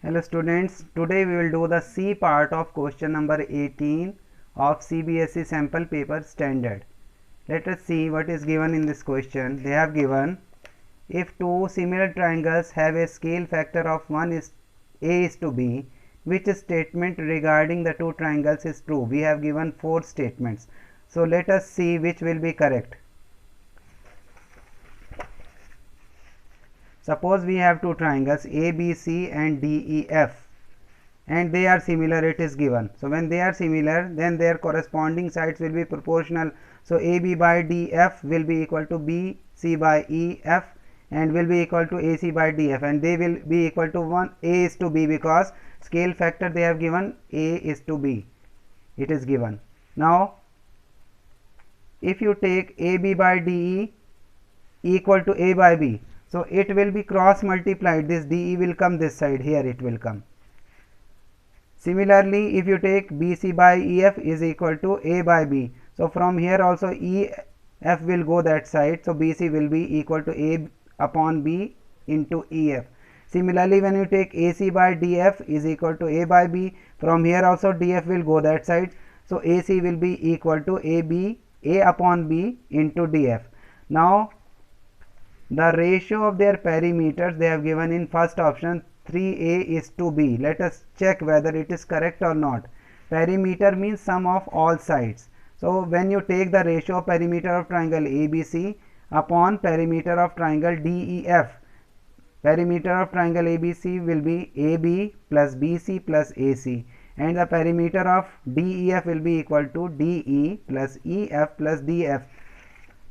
Hello students, today we will do the C part of question number 18 of CBSE sample paper standard. Let us see what is given in this question. They have given, if two similar triangles have a scale factor of 1 is A is to B, which statement regarding the two triangles is true? We have given 4 statements. So let us see which will be correct. Suppose we have two triangles ABC and DEF and they are similar, it is given. So when they are similar, then their corresponding sides will be proportional. So AB by DF will be equal to BC by EF and will be equal to AC by DF, and they will be equal to 1 A is to B, because scale factor they have given A is to B, it is given. Now if you take AB by DE equal to A by B, so it will be cross multiplied, this DE will come this side, here it will come. Similarly, if you take BC by EF is equal to A by B, so from here also EF will go that side, so BC will be equal to A upon B into EF. Similarly, when you take AC by DF is equal to A by B, from here also DF will go that side, so AC will be equal to A upon B into DF. Now the ratio of their perimeters they have given in first option 3A is to B. Let us check whether it is correct or not. Perimeter means sum of all sides. So when you take the ratio of perimeter of triangle ABC upon perimeter of triangle DEF, perimeter of triangle ABC will be AB plus BC plus AC, and the perimeter of DEF will be equal to DE plus EF plus DF.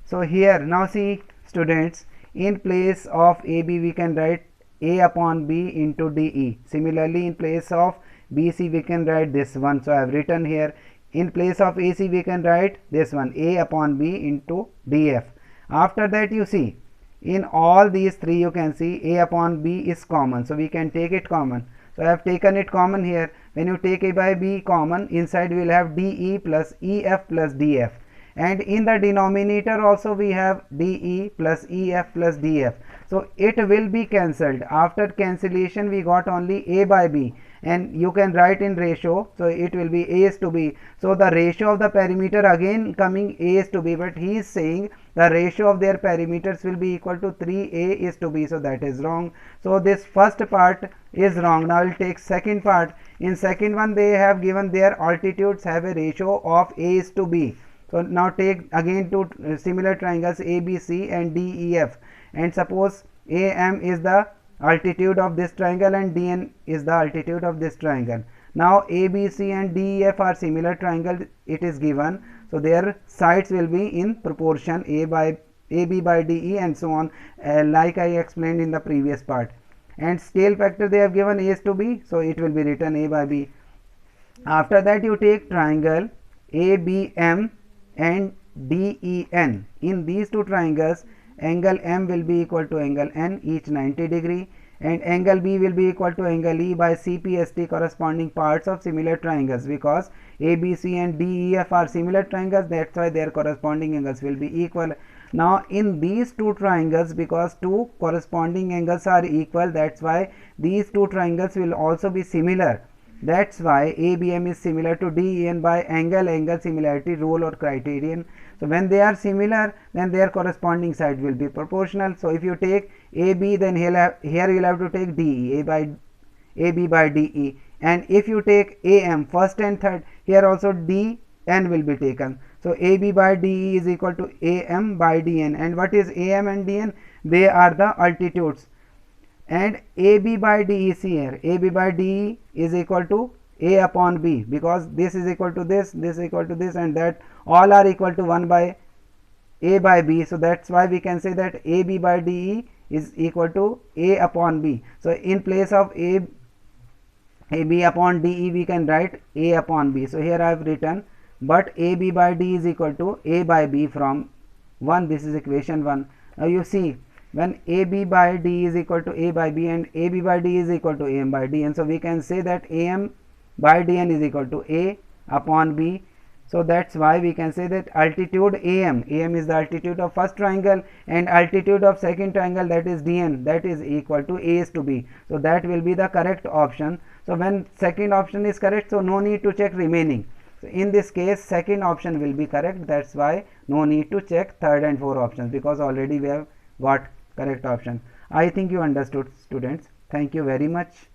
So here now see students, in place of AB we can write A upon B into DE. Similarly, in place of BC we can write this one. So I have written here, in place of AC we can write this one, A upon B into DF. After that you see, in all these three you can see A upon B is common, so we can take it common. So I have taken it common here. When you take A by B common, inside we will have DE plus EF plus DF, and in the denominator also we have DE plus EF plus DF. So it will be cancelled. After cancellation we got only A by B, and you can write in ratio, so it will be A is to B. So the ratio of the perimeter again coming A is to B, but he is saying the ratio of their perimeters will be equal to 3A is to B, so that is wrong. So this first part is wrong. Now I will take second part. In second one they have given their altitudes have a ratio of A is to B. So now take again two similar triangles ABC and DEF, and suppose AM is the altitude of this triangle and DN is the altitude of this triangle. Now ABC and DEF are similar triangle, it is given, so their sides will be in proportion AB by DE and so on, like I explained in the previous part. And scale factor they have given A is to B, so it will be written A by B. After that you take triangle ABM and DEN. In these two triangles angle M will be equal to angle N, each 90 degree, and angle B will be equal to angle E by CPST, corresponding parts of similar triangles, because ABC and DEF are similar triangles, that's why their corresponding angles will be equal. Now in these two triangles, because two corresponding angles are equal, that's why these two triangles will also be similar. That's why ABM is similar to DEN by angle similarity rule or criterion. So when they are similar, then their corresponding side will be proportional. So if you take AB, then here you will have to take DE, AB by DE, and if you take AM first and third, here also DN will be taken. So AB by DE is equal to AM by DN, and what is AM and DN? They are the altitudes. And AB by DE, see here, AB by DE is equal to A upon B, because this is equal to this is equal to this, and that all are equal to 1 by A by B. So that's why we can say that AB by DE is equal to A upon B. So in place of AB upon DE we can write A upon B. So here I have written, but AB by D is equal to A by B from 1. This is equation 1. Now you see, when AB by D is equal to A by B and AB by D is equal to AM by D, and so we can say that AM by DN is equal to A upon B. So that's why we can say that altitude am is the altitude of first triangle, and altitude of second triangle, that is dn, that is equal to a is to b. So that will be the correct option. So when second option is correct, so no need to check remaining. So in this case second option will be correct. That's why no need to check third and fourth options, because already we have got correct option. I think you understood, students. Thank you very much.